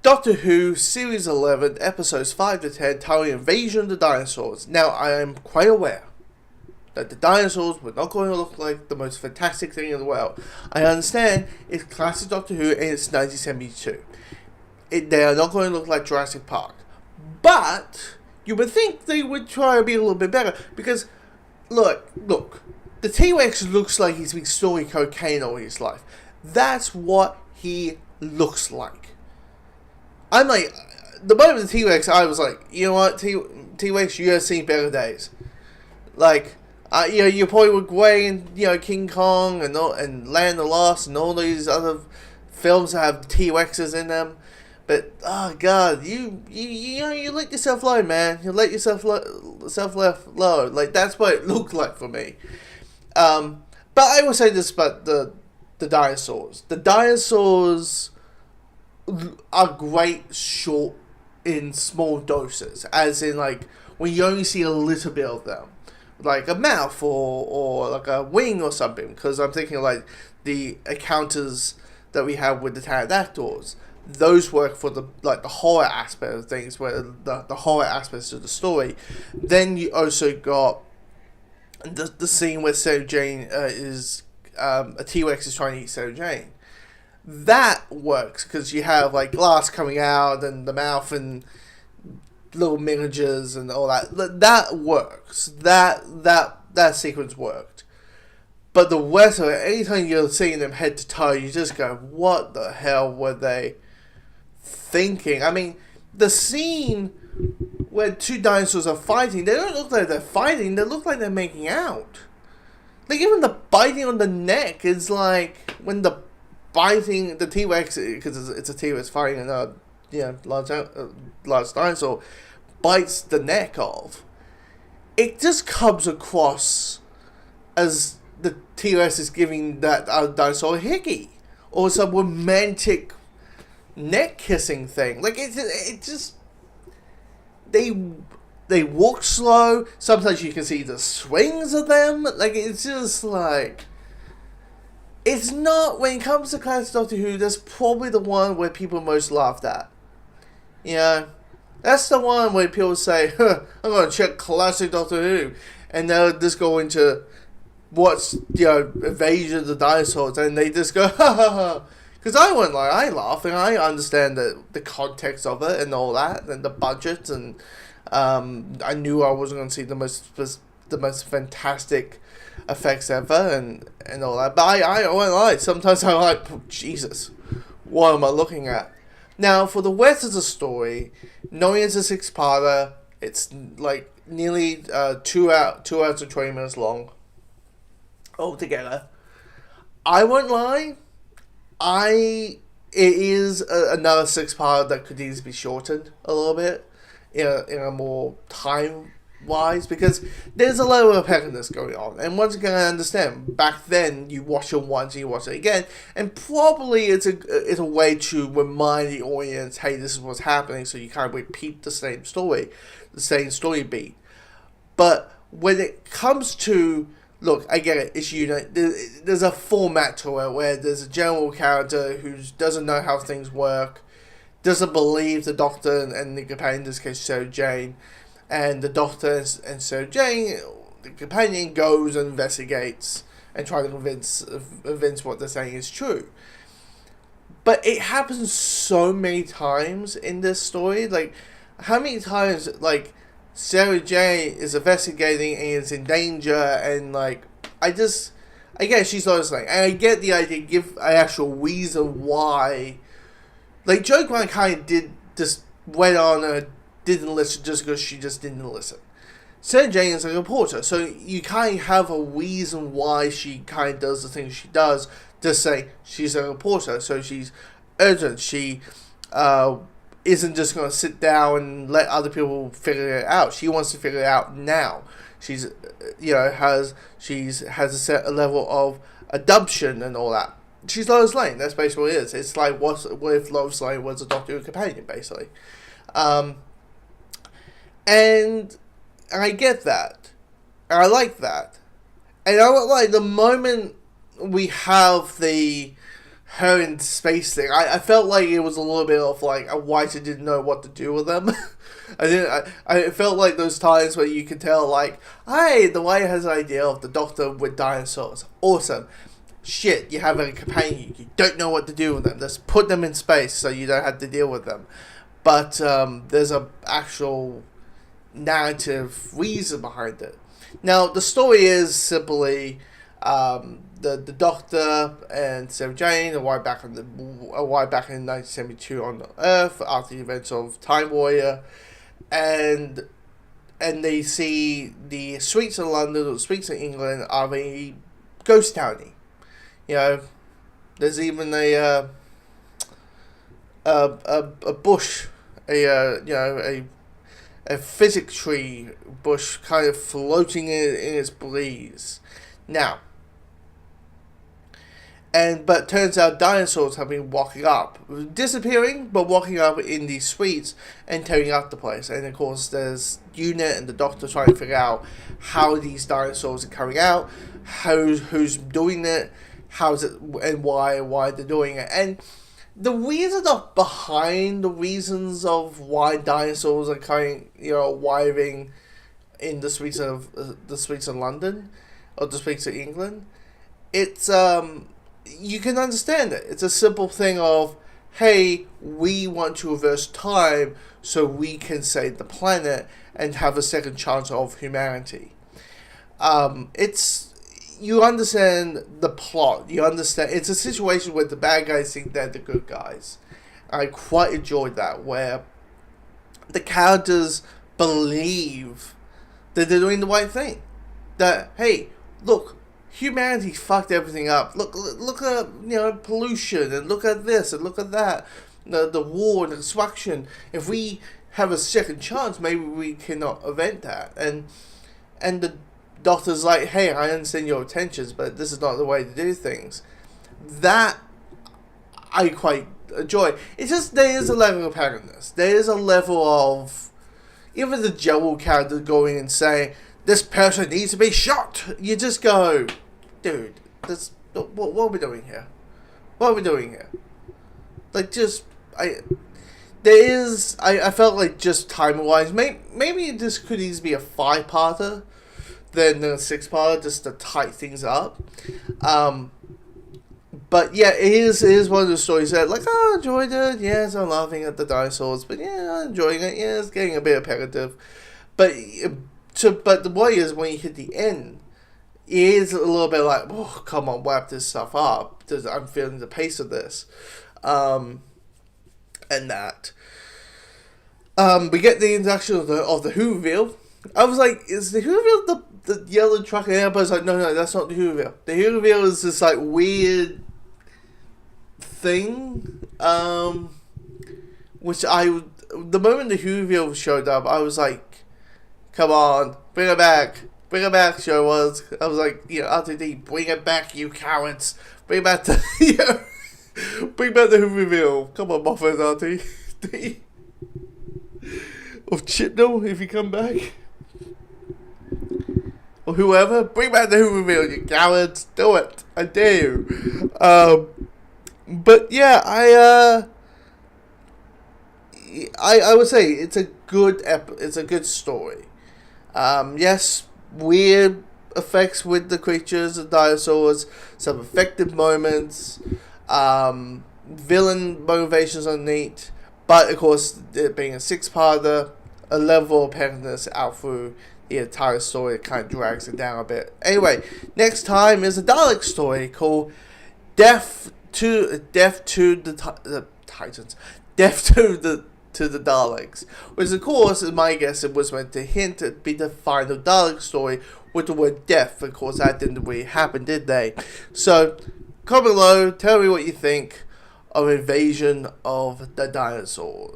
Doctor Who, Series 11, Episodes 5 to 10, titled Invasion of the Dinosaurs. Now, I am quite aware that the dinosaurs were not going to look like the most fantastic thing in the world. I understand it's classic Doctor Who and it's 1972. They are not going to look like Jurassic Park. But you would think they would try to be a little bit better. Because, look, the T-Rex looks like he's been snorting cocaine all his life. That's what he looks like. I'm like, the moment of the T-Rex, I was like, you know what, T-Rex, you have seen better days. Like, you probably were great in, King Kong and Land of the Lost and all these other films that have T-Rexes in them. But, oh God, you let yourself low, man. You let yourself left low. Like, that's what it looked like for me. But I will say this about the dinosaurs. The dinosaurs are great short in small doses, as in like when you only see a little bit of them, like a mouth or like a wing or something. Because I'm thinking like the encounters that we have with the pterodactyls, those work for the horror aspect of things, where the horror aspects of the story. Then you also got the scene where Sarah Jane is a T-Rex is trying to eat Sarah Jane. That works because you have like glass coming out and the mouth and little miniatures and all that. That works. That sequence worked. But the rest of it, anytime you're seeing them head to toe, you just go, what the hell were they thinking? I mean, the scene where two dinosaurs are fighting, they don't look like they're fighting, they look like they're making out. Like, even the biting on the neck is like when the T-Rex, because it's a T-Rex fighting a large dinosaur, bites the neck off. It just comes across as the T-Rex is giving that dinosaur a hickey or some romantic neck kissing thing. Like, it just they walk slow. Sometimes you can see the swings of them. Like, it's just like, it's not, when it comes to classic Doctor Who, that's probably the one where people most laughed at. That's the one where people say, I'm going to check classic Doctor Who. And they'll just go into what's, Invasion of the Dinosaurs. And they just go, ha ha ha. Because I went like, I laugh and I understand the context of it and all that. And the budget. And I knew I wasn't going to see the most fantastic effects ever and all that. But I won't lie, sometimes I'm like, oh, Jesus, what am I looking at? Now, for the rest of the story, knowing it's a 6-parter, it's like nearly 2 hours and 20 minutes long altogether. I won't lie, it is another 6-parter that could easily be shortened a little bit in a more time wise, because there's a level of pettiness going on. And once again, I understand, back then you watch it once and you watch it again, and probably it's a way to remind the audience, hey, this is what's happening, so you kind of repeat the same story beat. But when it comes to, look, I get it, it's there's a format to it where there's a general character who doesn't know how things work, doesn't believe the Doctor and the companion, in this case Sarah Jane, and the Doctor and Sarah Jane, the companion, goes and investigates and tries to convince what they're saying is true. But it happens so many times in this story. Like, how many times, like, Sarah Jane is investigating and is in danger, and, like, I guess she's always like, and I get the idea, give an actual reason why. Like, Jo Grant kind of did just went on and didn't listen just because she just didn't listen. Sarah Jane is a reporter, so you kind of have a reason why she kind of does the things she does. Just say she's a reporter, so she's urgent. She isn't just going to sit down and let other people figure it out. She wants to figure it out now. She's has a set level of adoption and all that. She's Lois Lane. That's basically what it is. It's like what if Lois Lane was a Doctor Who companion, basically. And I get that. And I like that. And I like the moment we have the her in space thing, I felt like it was a little bit of like a writer didn't know what to do with them. I felt like those times where you could tell like, hey, the writer has an idea of the Doctor with dinosaurs. Awesome. Shit, you have a companion, you don't know what to do with them. Just put them in space so you don't have to deal with them. But there's a actual narrative reason behind it. Now the story is simply the Doctor and Sarah Jane arrive back in 1972 on Earth after the events of Time Warrior, and they see the streets of London or the streets of England are a ghost towny. You know, there's even a bush, a physic tree bush kind of floating in its breeze. Now, but turns out dinosaurs have been walking up, disappearing, but walking up in these streets and tearing up the place. And of course, there's Unit and the Doctor trying to figure out how these dinosaurs are coming out, who's doing it, how's it, and why they're doing it. And the reason behind the reasons of why dinosaurs are arriving in the streets of London or the streets of England, it's you can understand it. It's a simple thing of, hey, we want to reverse time so we can save the planet and have a second chance of humanity. You understand the plot. You understand it's a situation where the bad guys think they're the good guys. I quite enjoyed that, where the characters believe that they're doing the right thing. That, hey, look, humanity fucked everything up. Look at pollution, and look at this, and look at that. The war and the destruction. If we have a second chance, maybe we cannot prevent that. And the Doctor's like, hey, I understand your intentions, but this is not the way to do things. That I quite enjoy. It's just there is a level of pettiness. There is a level of even the general character going and saying, this person needs to be shot. You just go, dude, what are we doing here? What are we doing here? Like, I felt like just time-wise, maybe this could easily be a 5-parter than a 6-parter, just to tie things up. But yeah, it is one of those stories that, like, oh, I enjoyed it. Yes, I'm laughing at the dinosaurs, but yeah, I'm enjoying it. Yeah, it's getting a bit repetitive. But the way is, when you hit the end, it is a little bit like, oh, come on, wrap this stuff up. I'm feeling the pace of this. And that. We get the introduction of the Whoville. I was like, is the Whoville the yellow truck? And everybody's like, no, that's not the Whoville. The Whoville is this like weird thing. Which the moment the Whoville showed up, I was like, come on, bring it back. Bring it back, showers. I was like, RTD, bring it back, you cowards. Bring back the, bring back the Whoville. Come on, Moffat, RTD. Or Chibnall, if you come back. Or whoever, bring back the Whoville, you cowards. Do it. I dare you. But yeah, I would say it's a good story. Yes, weird effects with the creatures and dinosaurs, some effective moments, villain motivations are neat, but of course, it being a 6-parter, a level of pettiness out through the entire story, it kind of drags it down a bit. Anyway, next time is a Dalek story called Death to the Titans, Death to the Daleks, which of course, in my guess, it was meant to hint at be the final Dalek story with the word death. Of course, that didn't really happen, did they? So, comment below, tell me what you think of Invasion of the Dinosaurs.